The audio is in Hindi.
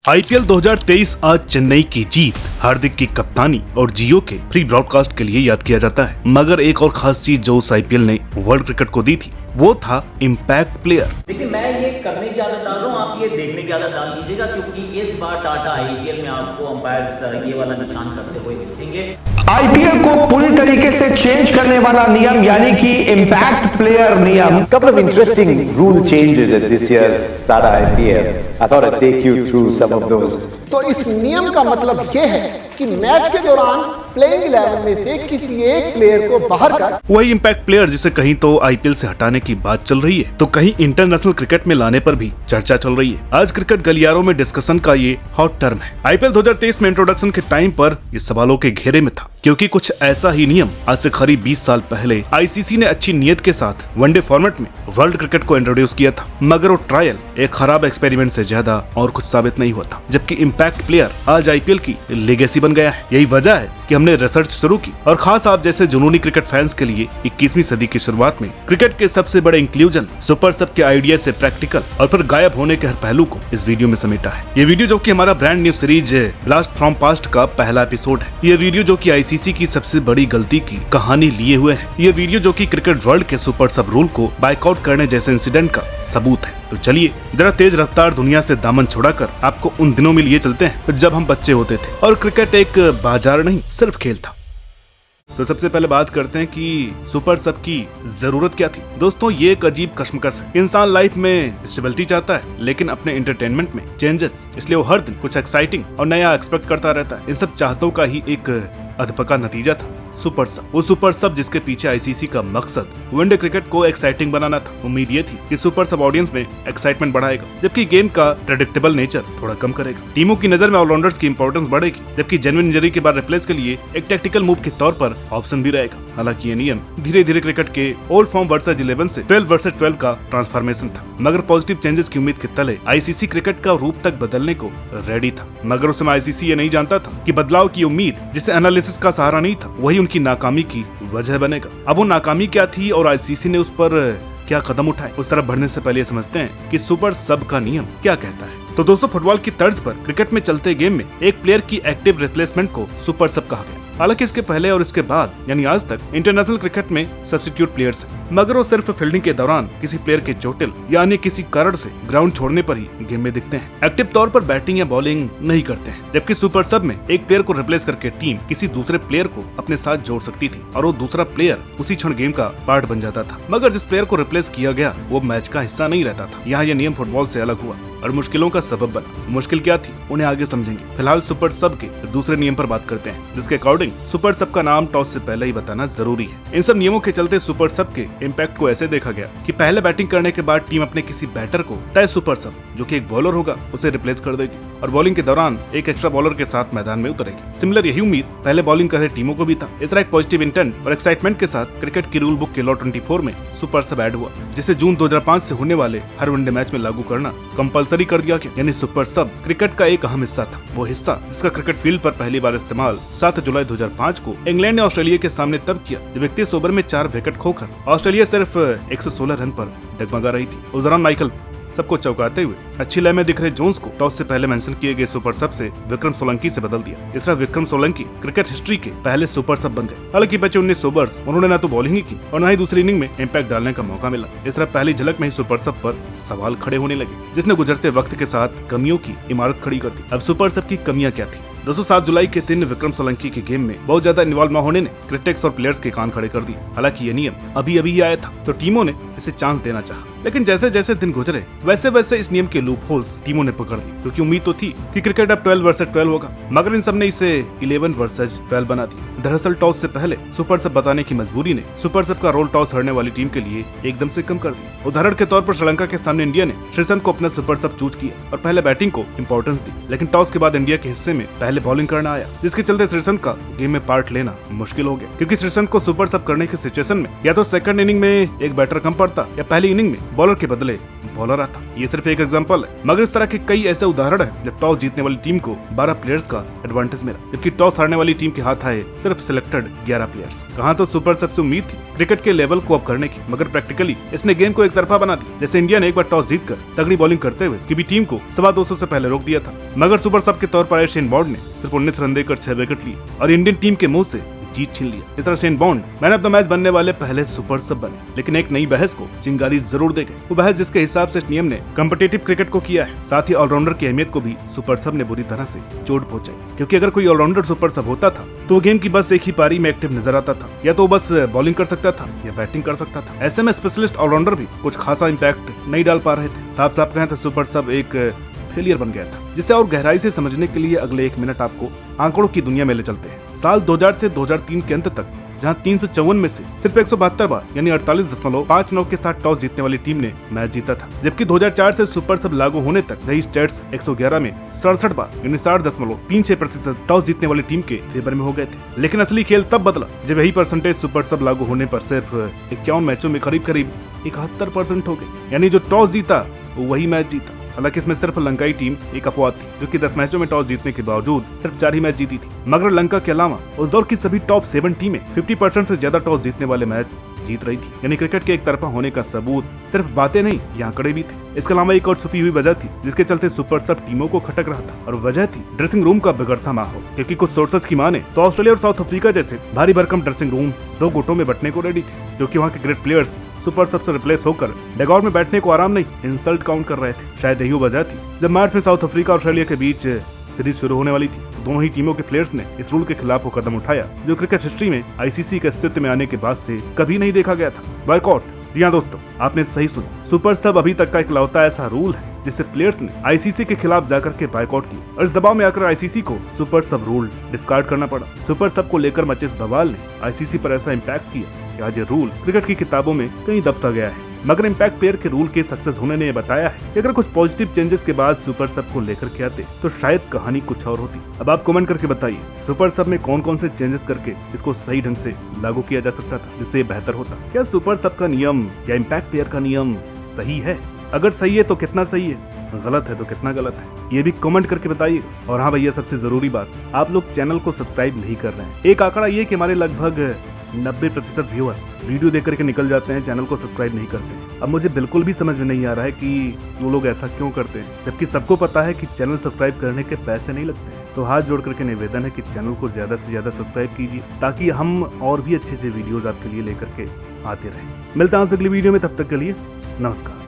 आईपीएल 2023 आज चेन्नई की जीत, हार्दिक की कप्तानी और जियो के फ्री ब्रॉडकास्ट के लिए याद किया जाता है। मगर एक और खास चीज जो उस आईपीएल ने वर्ल्ड क्रिकेट को दी थी वो था इम्पैक्ट प्लेयर। देखिए, मैं ये करने की आदत डाल रहा हूँ, आप ये देखने की आदत डाल दीजिएगा, क्योंकि इस बार टाटा आईपीएल में आपको अंपायर्स ये वाला निशान करते हुए देखेंगे। आईपीएल को पूरी तरीके से चेंज करने वाला नियम यानी कि इम्पैक्ट प्लेयर नियम। Couple of interesting rule changes at this year's Tata IPL. I thought I'd take you through some of those. तो इस नियम का मतलब ये है कि मैच के दौरान प्लेइंग 11 में से किसी एक प्लेयर को बाहर कर वही इम्पैक्ट प्लेयर जिसे कहीं तो आईपीएल से हटाने की बात चल रही है तो कहीं इंटरनेशनल क्रिकेट में लाने पर भी चर्चा चल रही है। आज क्रिकेट गलियारों में डिस्कशन का ये हॉट टर्म है। आईपीएल 2023 में इंट्रोडक्शन के टाइम पर ये सवालों के घेरे में था, क्योंकि कुछ ऐसा ही नियम आज से करीब 20 साल पहले आईसीसी ने अच्छी नीयत के साथ वनडे फॉर्मेट में वर्ल्ड क्रिकेट को इंट्रोड्यूस किया था। मगर वो ट्रायल एक खराब एक्सपेरिमेंट से ज्यादा और कुछ साबित नहीं हुआ था, जबकि इम्पैक्ट प्लेयर आज आईपीएल की लेगेसी बन गया है। यही वजह है कि हमने रिसर्च शुरू की और खास आप जैसे जुनूनी क्रिकेट फैंस के लिए 21वीं सदी की शुरुआत में क्रिकेट के सबसे बड़े इंक्लूजन सुपर सब के आइडिया से प्रैक्टिकल और फिर गायब होने के हर पहलू को इस वीडियो में समेटा है। ये वीडियो जो कि हमारा brand new series blast from past का पहला एपिसोड है। ये वीडियो जो कि आईसीसी की सबसे बड़ी गलती की कहानी लिए हुए है। ये वीडियो जो कि क्रिकेट वर्ल्ड के सुपर सब रूल को बाइकआउट करने जैसे इंसिडेंट का सबूत है। तो चलिए जरा तेज रफ्तार दुनिया से दामन छुड़ाकर आपको उन दिनों में लिए चलते हैं जब हम बच्चे होते थे और क्रिकेट एक बाजार नहीं सिर्फ खेल था। तो सबसे पहले बात करते हैं कि सुपर सब की जरूरत क्या थी। दोस्तों, ये एक अजीब कश्मकश है। इंसान लाइफ में स्टेबिलिटी चाहता है लेकिन अपने एंटरटेनमेंट में चेंजेस, इसलिए वो हर दिन कुछ एक्साइटिंग और नया एक्सपेक्ट करता रहता है। इन सब चाहतों का ही एक अधपका नतीजा था सुपर सब। वो सुपर सब जिसके पीछे आईसीसी का मकसद वनडे क्रिकेट को एक्साइटिंग बनाना था। उम्मीद ये थी कि सुपर सब ऑडियंस में एक्साइटमेंट बढ़ाएगा, जबकि गेम का प्रेडिक्टेबल नेचर थोड़ा कम करेगा। टीमों की नजर में ऑलराउंडर्स की इंपॉर्टेंस बढ़ेगी, जबकि जेन्युइन इंजरी के बाद रिप्लेस के लिए एक टैक्टिकल मूव के तौर पर ऑप्शन भी रहेगा। हालांकि ये नियम धीरे धीरे क्रिकेट के ओल्ड फॉर्म वर्सेस 11 से 12 वर्सेस 12 का ट्रांसफॉर्मेशन था। मगर पॉजिटिव चेंजेस की उम्मीद के तले आईसीसी क्रिकेट का रूप तक बदलने को रेडी था। मगर उस समय आईसीसी ये नहीं जानता था कि बदलाव की उम्मीद जिसे एनालिसिस का सहारा नहीं था वही उनकी नाकामी की वजह बनेगा। अब वो नाकामी क्या थी और आईसीसी ने उस पर क्या कदम उठाए, उस तरफ बढ़ने से पहले समझते हैं कि सुपर सब का नियम क्या कहता है। तो दोस्तों, फुटबॉल की तर्ज पर क्रिकेट में चलते गेम में एक प्लेयर की एक्टिव रिप्लेसमेंट को सुपर सब कहा गया। हालांकि इसके पहले और इसके बाद यानी आज तक इंटरनेशनल क्रिकेट में सब्स्टिट्यूट प्लेयर्स हैं, मगर वो सिर्फ फील्डिंग के दौरान किसी प्लेयर के चोटिल या अन्य किसी कारण से ग्राउंड छोड़ने पर ही गेम में दिखते हैं। एक्टिव तौर पर बैटिंग या बॉलिंग नहीं करते हैं। जबकि सुपर सब में एक प्लेयर को रिप्लेस करके टीम किसी दूसरे प्लेयर को अपने साथ जोड़ सकती थी और वो दूसरा प्लेयर उसी क्षण गेम का पार्ट बन जाता था। मगर जिस प्लेयर को रिप्लेस किया गया वो मैच का हिस्सा नहीं रहता था। यहाँ यह नियम फुटबॉल से अलग हुआ और मुश्किलों का सबब बना। मुश्किल क्या थी उन्हें आगे समझेंगे। फिलहाल सुपर सब के दूसरे नियम पर बात करते हैं, जिसके अकॉर्डिंग सुपर सब का नाम टॉस से पहले ही बताना जरूरी है। इन सब नियमों के चलते सुपर सब के इम्पैक्ट को ऐसे देखा गया कि पहले बैटिंग करने के बाद टीम अपने किसी बैटर को तय सुपर सब जो कि एक बॉलर होगा उसे रिप्लेस कर देगी और बॉलिंग के दौरान एक एक्स्ट्रा बॉलर के साथ मैदान में उतरेगी। सिमिलर यही उम्मीद पहले बॉलिंग कर रहे टीमों को भी था। इस तरह एक पॉजिटिव इंटेंट और एक्साइटमेंट के साथ क्रिकेट की रूल बुक के लॉ 24 में सुपर सब ऐड हुआ, जिसे जून 2005 से होने वाले हर वनडे मैच में लागू करना कंपलसरी कर दिया गया। यानी सुपर सब क्रिकेट का एक अहम हिस्सा था, वो हिस्सा जिसका क्रिकेट फील्ड पर पहली बार इस्तेमाल 7 जुलाई 2005 को इंग्लैंड ने ऑस्ट्रेलिया के सामने तब किया जब 31 ओवर में 4 विकेट खोकर ऑस्ट्रेलिया सिर्फ 116 रन पर डगमगा रही थी। उस दौरान माइकल सबको चौंकाते हुए अच्छी लय में दिख रहे जोन्स को टॉस से पहले मेंशन किए गए सुपर सब से विक्रम सोलंकी से बदल दिया। इस तरह विक्रम सोलंकी क्रिकेट हिस्ट्री के पहले सुपर सब बन गए। हालांकि बचे 19 ओवर्स उन्होंने न तो बॉलिंग ही की और न ही दूसरी इनिंग में इम्पैक्ट डालने का मौका मिला। इस तरह पहली झलक में ही सुपर सब पर सवाल खड़े होने लगे, जिसने गुजरते वक्त के साथ कमियों की इमारत खड़ी कर दी। अब सुपर सब की कमियां क्या थी? दोस्तों, 7 जुलाई के दिन विक्रम सोलंकी के गेम में बहुत ज्यादा इन्वॉल्व न होने ने क्रिटिक्स और प्लेयर्स के कान खड़े कर दिए। हालांकि ये नियम अभी ही आया था तो टीमों ने इसे चांस देना चाहा, लेकिन जैसे जैसे दिन गुजरे वैसे वैसे इस नियम के लूप होल्स टीमों ने पकड़ ली, क्योंकि उम्मीद तो थी कि क्रिकेट अब 12 वर्सेस 12 होगा, मगर इन सब ने इसे 11 वर्सेस 12 बना दिया। दरअसल टॉस से पहले सुपर सब बताने की मजबूरी ने सुपर सब का रोल टॉस हारने वाली टीम के लिए एकदम से कम कर दिया। उदाहरण के तौर पर श्रीलंका के सामने इंडिया ने श्रीसंत को अपना सुपर सब चूज किया और पहले बैटिंग को इंपॉर्टेंस दी, लेकिन टॉस के बाद इंडिया के हिस्से में पहले पहले बॉलिंग करना आया, जिसके चलते श्रीसंत का गेम में पार्ट लेना मुश्किल हो गया, क्योंकि श्रीसंत को सुपर सब करने की सिचुएशन में या तो सेकंड इनिंग में एक बैटर कम पड़ता या पहली इनिंग में बॉलर के बदले बॉलर आता। ये सिर्फ एक एग्जांपल है, मगर इस तरह के कई ऐसे उदाहरण हैं जब टॉस जीतने वाली टीम को 12 प्लेयर्स का एडवांटेज मिला, जबकि टॉस हारने वाली टीम के हाथ आए सिर्फ सिलेक्टेड 11 प्लेयर्स। कहाँ तो सुपर सब से उम्मीद थी क्रिकेट के लेवल को अप करने की, मगर प्रैक्टिकली इसने गेम को एक तरफा बना दिया। जैसे इंडिया ने एक बार टॉस जीतकर तगड़ी बॉलिंग करते हुए किसी टीम को 250 से पहले रोक दिया था, मगर सुपर सब के तौर पर आए शेन बॉन्ड ने सिर्फ 19 रन देकर 6 विकेट लिए और इंडियन टीम के मुंह से जीत छीन लिया। इस तरह Shane bond man of the match बनने वाले पहले सुपर सब बने, लेकिन एक नई बहस को चिंगारी जरूर दे गए। वो बहस जिसके हिसाब से इस नियम ने कॉम्पिटिटिव क्रिकेट को किया है, साथ ही ऑलराउंडर की अहमियत को भी सुपर सब ने बुरी तरह से चोट पहुंचाई, क्योंकि अगर कोई ऑलराउंडर सुपर सब होता था तो गेम की बस एक ही पारी में एक्टिव नजर आता था, या तो बस बॉलिंग कर सकता था या बैटिंग कर सकता था। ऐसे में स्पेशलिस्ट ऑलराउंडर भी कुछ खासा इम्पैक्ट नहीं डाल पा रहे थे। साफ साफ कहें तो सुपर सब एक फेलियर बन गया था, जिसे और गहराई से समझने के लिए अगले 1 मिनट आपको आंकड़ों की दुनिया में ले चलते हैं। साल 2000 से 2003 के अंत तक, जहां 354 में से सिर्फ 172 बार यानी 48.59 के साथ टॉस जीतने वाली टीम ने मैच जीता था, जबकि 2004 से सुपर सब लागू होने तक यही स्टेट्स 111 में 67 बार यानी 60.36% टॉस जीतने वाली टीम के फेवर में हो गए थे। लेकिन असली खेल तब बदला जब यही परसेंटेज सुपर सब लागू होने पर सिर्फ 51 मैचों में करीब 71% हो गई, यानी जो टॉस जीता वो वही मैच जीता। हालांकि इसमें सिर्फ लंकाई टीम एक अपवाद थी, जो कि 10 मैचों में टॉस जीतने के बावजूद सिर्फ 4 ही मैच जीती थी, मगर लंका के अलावा उस दौर की सभी टॉप 7 टीमें 50% से ज्यादा टॉस जीतने वाले मैच जीत रही थी। यानी क्रिकेट के एक तरफा होने का सबूत सिर्फ बातें नहीं, ये आंकड़े भी थे। इसके अलावा एक और छुपी हुई वजह थी जिसके चलते सुपर सब टीमों को खटक रहा था, और वजह थी ड्रेसिंग रूम का बिगड़ता माहौल, क्योंकि कुछ सोर्सेज की माने तो ऑस्ट्रेलिया और साउथ अफ्रीका जैसे भारी भरकम ड्रेसिंग रूम 2 गुटों में बंटने को रेडी थे, क्योंकि वहाँ के ग्रेट प्लेयर्स सुपर सब से रिप्लेस होकर डगआउट में बैठने को आराम नहीं, इंसल्ट काउंट कर रहे थे। शायद यही वजह थी जब मार्च में साउथ अफ्रीका और ऑस्ट्रेलिया के बीच सीरीज शुरू होने वाली थी तो दोनों ही टीमों के प्लेयर्स ने इस रूल के खिलाफ वो कदम उठाया जो क्रिकेट हिस्ट्री में आईसीसी के अस्तित्व में आने के बाद से कभी नहीं देखा गया था, बॉयकॉट। जी हाँ दोस्तों, आपने सही सुना, सुपर सब अभी तक का इकलौता ऐसा रूल है जिससे प्लेयर्स ने आईसीसी के खिलाफ जाकर के बायकॉट किया, और इस दबाव में आकर आईसीसी को सुपर सब रूल डिस्कार्ड करना पड़ा। सुपर सब को लेकर मचे इस बवाल ने आईसीसी पर ऐसा इम्पैक्ट किया कि आज ये रूल क्रिकेट की किताबों में कहीं दब सा गया है, मगर इम्पैक्ट प्लेयर के रूल के सक्सेस होने ने बताया है कि अगर कुछ पॉजिटिव चेंजेस के बाद सुपर सब को लेकर के आते तो शायद कहानी कुछ और होती। अब आप कमेंट करके बताइए, सुपर सब में कौन कौन से चेंजेस करके इसको सही ढंग से लागू किया जा सकता था जिससे बेहतर होता। क्या सुपर सब का नियम या इम्पैक्ट प्लेयर का नियम सही है? अगर सही है तो कितना सही है, गलत है तो कितना गलत है, ये भी कमेंट करके बताइएगा। और हाँ भैया, सबसे जरूरी बात, आप लोग चैनल को सब्सक्राइब नहीं कर रहे हैं। एक आंकड़ा ये कि हमारे लगभग 90% व्यूअर्स वीडियो देख करके निकल जाते हैं, चैनल को सब्सक्राइब नहीं करते हैं। अब मुझे बिल्कुल भी समझ में नहीं आ रहा है कि वो लोग ऐसा क्यों करते हैं, जबकि सबको पता है कि चैनल सब्सक्राइब करने के पैसे नहीं लगते हैं। तो हाथ जोड़ करके निवेदन है कि चैनल को ज्यादा से ज्यादा सब्सक्राइब कीजिए, ताकि हम और भी अच्छे वीडियोज आपके लिए लेकर के आते रहें। मिलते हैं आपसे अगली वीडियो में, तब तक के लिए नमस्कार।